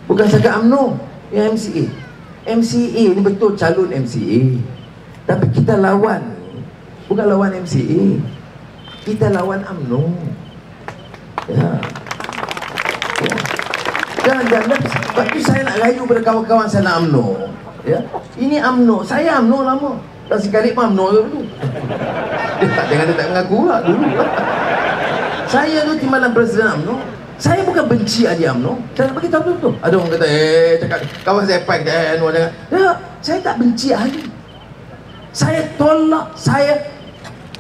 Bukan saja UMNO yang MCA. MCA ni betul calon MCA, tapi kita lawan, bukan lawan MCA, kita lawan UMNO. Ya. Jangan sebab tu saya nak rayu pada kawan-kawan saya nak UMNO. Ya. Ini UMNO, saya UMNO lama. Dan sekali pun UMNO dulu. Jangan dia tak mengaku lah dulu. Saya tu timbalan Presiden UMNO. Saya bukan benci adik UMNO. Saya nak bagi tahu betul-betul. Ada orang kata, cakap kawan saya pack jangan. Ya, saya tak benci ahli. Saya tolak, saya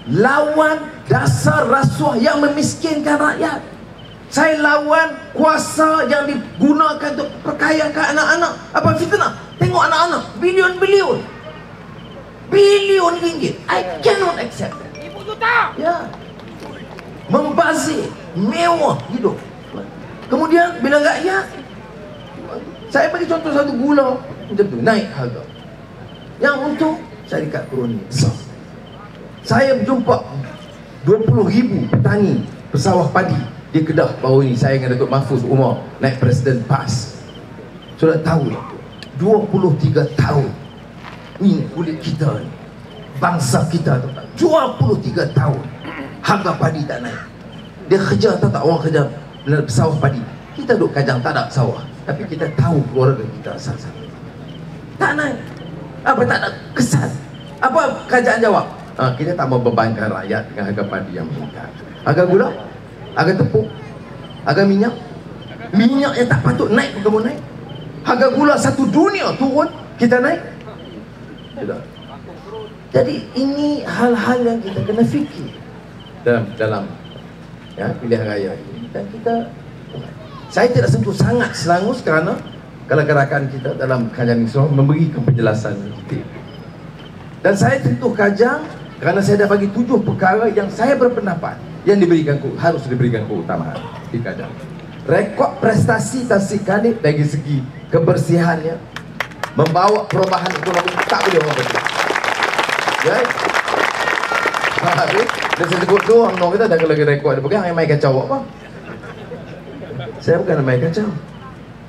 lawan dasar rasuah yang memiskinkan rakyat. Saya lawan kuasa yang digunakan untuk perkayakan anak-anak. Apa fitnah? Tengok anak-anak, bilion-bilion ringgit. I cannot accept that. Ibu juta. Ya. Membazir, mewah hidup. Kemudian bila rakyat, saya bagi contoh satu gula macam tu, naik harga. Yang untung saya dekat turun besar. Saya berjumpa 20,000 petani pesawah padi di Kedah baru ni. Saya dengan Datuk Mahfuz Umar naik Presiden PAS. Sudah tahu 23 tahun ni kulit kita ni, bangsa kita tu 23 tahun harga padi tak naik. Dia kerja tak orang kerja pesawah padi. Kita duduk Kajang tak ada sawah, tapi kita tahu keluarga kita asal-asal. Tak naik. Apa tak ada kesan? Apa kerajaan jawab? Kita tak mau bebankan rakyat dengan harga padi yang meningkat. Harga gula, harga tepung, harga minyak. Minyak yang tak patut naik pun kamu naik. Harga gula satu dunia turun, kita naik. Tidak. Jadi ini hal-hal yang kita kena fikir dalam ya, pilihan raya ini. Dan kita, saya tidak sentuh sangat Selangor kerana kalau gerakan kita dalam Kajang Islam memberikan penjelasan sedikit. Dan saya sentuh Kajang kerana saya dah bagi 7 perkara yang saya berpendapat yang harus diberikan keutamaan di Kajang. Rekod prestasi Tasik Khalid dari segi kebersihannya, membawa perubahan ekonomi, tak boleh orang betul. Ya. Dia sebut tu UMNO kita dah lagi rekod dia pegang yang main kacau apa? Saya bukan main kacau.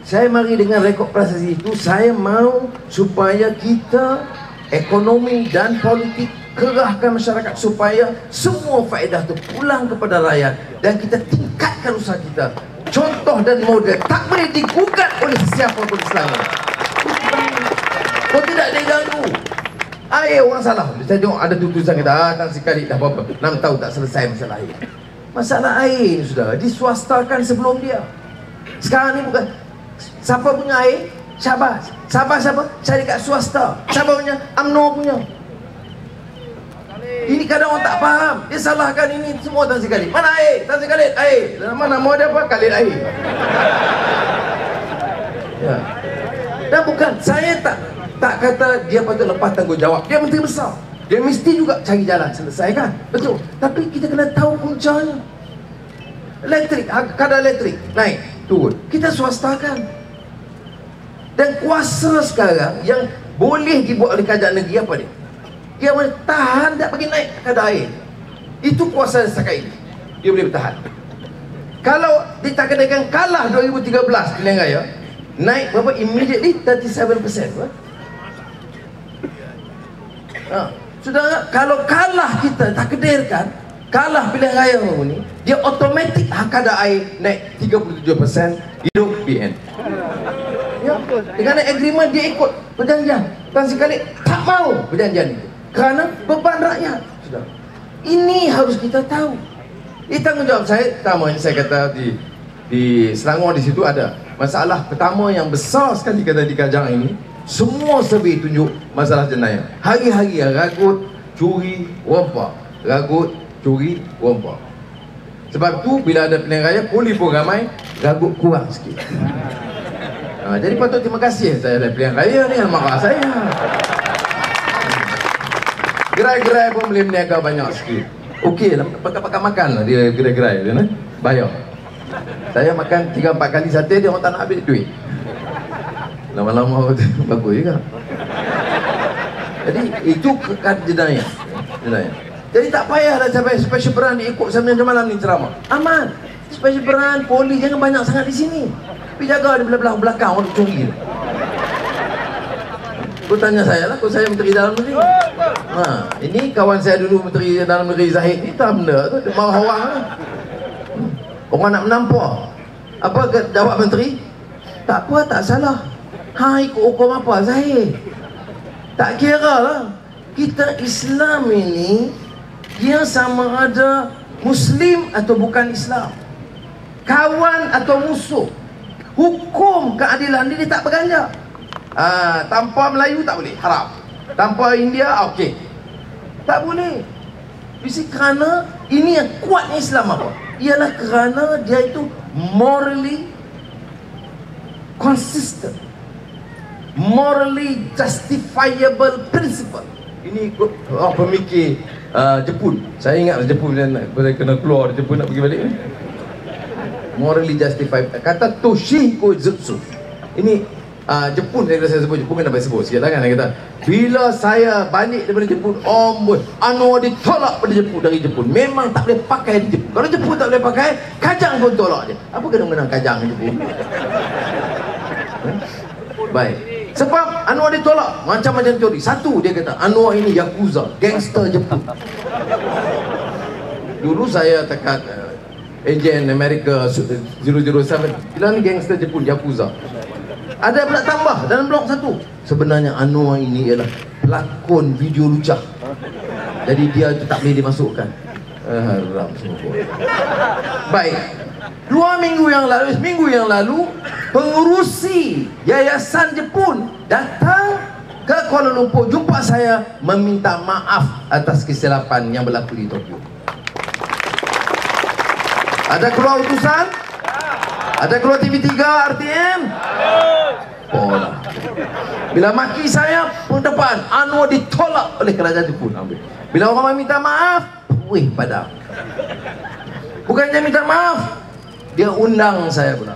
Saya mari dengan rekod prestasi itu. Saya mau supaya kita ekonomi dan politik kerahkan masyarakat supaya semua faedah itu pulang kepada rakyat dan kita tingkatkan usaha kita. Contoh dan model tak boleh digugat oleh sesiapa pun di Selangor. Kau tidak diganggu. Air orang salah. Saya tengok ada tulisan kata Tan Sri Khalid dah berapa 6 tahun tak selesai masalah air. Masalah air ni sudah diswastakan sebelum dia. Sekarang ni bukan siapa punya air? Syabas. Siapa? Cari kat swasta. Siapa punya? UMNO punya. Ini kadang orang tak faham. Dia salahkan ini semua Tan Sri Khalid. Mana air? Tan Sri Khalid air. Nama dia apa? Khalid air. Ya. Dan bukan saya tak kata dia patut lepas tanggungjawab. Dia menteri besar. Dia mesti juga cari jalan selesaikan. Betul. Tapi kita kena tahu puncanya. Elektrik, kadar elektrik naik, turun. Kita swastakan. Dan kuasa sekarang yang boleh dibuat oleh kerajaan negeri apa dia? Dia boleh tahan tak bagi naik kadar air. Itu kuasa setakat ini. Dia boleh bertahan. Kalau ditakdirkan kalah 2013 pilihan raya, naik berapa? Immediately 37%. Saudara, kalau kalah kita takdirkan kalah pilihan raya ni, dia automatik kadar air naik 37%, hidup PN. Ya, dengan agreement dia ikut perjanjian. Tan Sri Khalid tak mau perjanjian itu kerana beban rakyat. Saudara, ini harus kita tahu. Ini tanggungjawab saya. Pertama yang saya kata di Selangor, di situ ada masalah pertama yang besar sekali kata di Kajang ini. Semua survey tunjuk masalah jenayah. Hari-hari ragut, curi, rompak. Ragut, curi, rompak. Sebab tu bila ada pilihan raya, poli pun ramai, ragut kurang sikit. Jadi patut terima kasih saya ada pilihan raya ni yang marah saya. Gerai-gerai pun boleh meniaga banyak sikit. Okey lah, pakai makan lah dia gerai-gerai dia ni. Bayar. Saya makan 3-4 kali sate, dia orang tak nak ambil duit. Lama-lama bagus juga. Jadi itu kan jenayah. Jadi tak payah dah sampai special peran diikut sampai macam malam ni ceramah. Aman. Special peran, poli jangan banyak sangat di sini. Pergi jaga di belah-belah belakang orang curi. Kau tanya saya lah, kau saya Menteri Dalam Negeri. Ini kawan saya dulu Menteri Dalam Negeri Zahid ni tak benda tu, dia marah orang lah. Orang nak menampar. Apa jawab Menteri? Tak apa, tak salah. Ikut hukum apa Zahid? Tak kira lah. Kita Islam ini, dia sama ada Muslim atau bukan Islam, kawan atau musuh. Hukum keadilan ini tak berganjak. Tanpa Melayu tak boleh, haram. Tanpa India, okey, tak boleh. Mesti kerana ini yang kuatnya Islam apa? Ialah kerana dia itu morally consistent, morally justifiable principle. Ini ikut pemikir Jepun. Saya ingat Jepun bila kena keluar Jepun nak pergi balik ni. Morally justified. Kata Toshiko Jutsu. Ini Jepun, saya sebut Jepun kan, nampak sebut sikit lah kan. Dia kata bila saya balik daripada Jepun, anu ditolak dari Jepun. Memang tak boleh pakai di Jepun. Kalau Jepun tak boleh pakai, Kajang pun tolak je. Apa kena-kena Kajang di Jepun? Baik. Sebab Anwar ditolak macam-macam teori. Satu, dia kata Anwar ini Yakuza, gangster Jepun. Dulu saya tekat Agent America 007. Bila ni gangster Jepun, Yakuza. Ada pula tambah dalam blok satu. Sebenarnya Anwar ini ialah pelakon video lucah. Jadi dia tu tak boleh dimasukkan. Haram semua. Baik. 2 minggu yang lalu, pengurusi Yayasan Jepun datang ke Kuala Lumpur jumpa saya, meminta maaf atas kesilapan yang berlaku di Tokyo. Ada keluar utusan? Ada keluar TV3, RTM? Lah. Bila maki saya pun depan, Anwar ditolak oleh kerajaan Jepun. Bila orang minta maaf, padam. Bukan dia minta maaf, dia undang saya pula.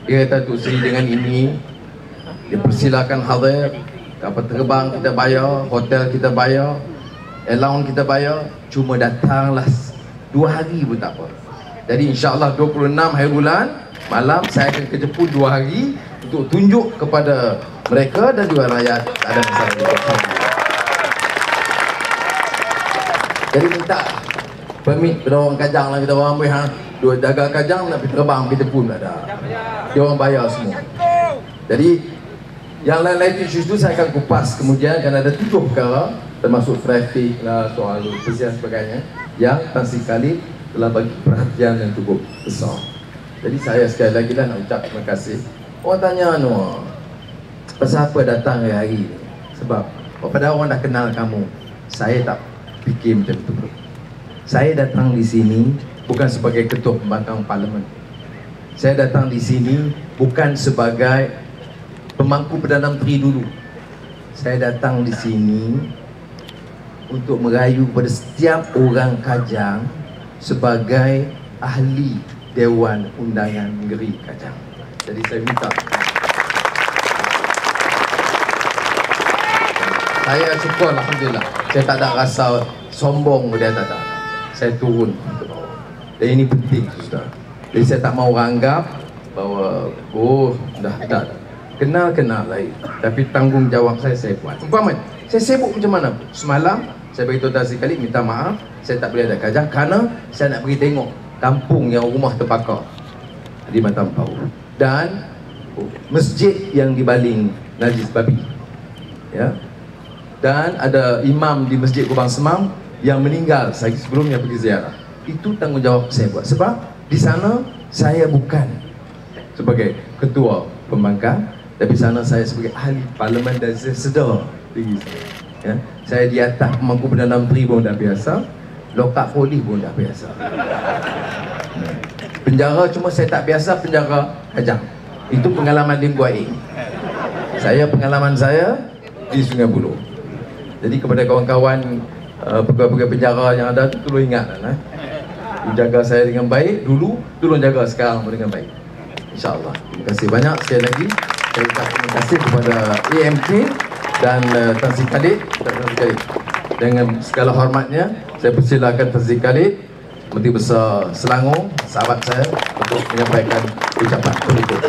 Dia kata tu Sri dengan ini, dia persilakan hadir. Kapal terbang kita bayar, hotel kita bayar, allowance kita bayar, cuma datanglah 2 hari pun tak apa. Jadi insyaAllah 26 hari bulan malam saya akan ke Jepun 2 hari untuk tunjuk kepada mereka dan juga rakyat ada masalah di Jepun. Jadi minta permit pada orang Kajang lah, kita orang boleh dua jaga Kajang nak pergi terbang pergi Jepun tak ada. Dia orang bayar semua. Jadi yang lain-lain isu itu saya akan kupas kemudian, kerana ada 7 perkara termasuk trafik lah, soal dan sebagainya yang Tan Sri Khalid telah bagi perhatian yang cukup besar. Jadi saya sekali lagi lah nak ucap terima kasih. Orang tanya Anwar, pasal apa datang hari ini? Sebab pada orang dah kenal kamu. Saya tak fikir macam itu. Saya datang di sini bukan sebagai ketua pembangkang parlimen. Saya datang di sini bukan sebagai pemangku Perdana Menteri dulu. Saya datang di sini untuk merayu kepada setiap orang Kajang sebagai ahli Dewan Undangan Negeri Kajang. Jadi saya minta, saya syukur Alhamdulillah, saya tak ada rasa sombong, dia tak ada. Saya turun ke bawah. Dan ini penting, saudara. Jadi saya tak mau orang anggap bahawa dah kenal lain, tapi tanggungjawab saya buat. Umpama saya sibuk macam mana pun, semalam saya beritahu Tan Sri Khalid minta maaf, saya tak boleh ada Kajang kerana saya nak pergi tengok kampung yang rumah terbakar di Matampau dan masjid yang dibaling najis babi, ya, dan ada imam di Masjid Kubang Semang yang meninggal saya sebelumnya pergi ziarah. Itu tanggungjawab saya buat, sebab di sana saya bukan sebagai ketua pembangkang, tapi sana saya sebagai ahli parlimen dan saya sedar diri saya. Ya, saya di atas pemangku Perdana Menteri pun dah biasa, lokap polis pun dah biasa. Penjara cuma saya tak biasa penjara Kajang. Itu pengalaman Lim Guai. Saya pengalaman saya di Sungai Buloh. Jadi kepada kawan-kawan pegawai-pegawai penjara yang ada tu, tolong ingatlah, jaga saya dengan baik dulu, tolong jaga sekarang pun dengan baik. InsyaAllah. Terima kasih banyak sekali lagi. Saya ucap terima kasih kepada AMK dan Tan Sri Khalid. Dengan segala hormatnya, saya persilakan Tan Sri Khalid, Menteri Besar Selangor, sahabat saya, untuk menyampaikan ucapan berikut.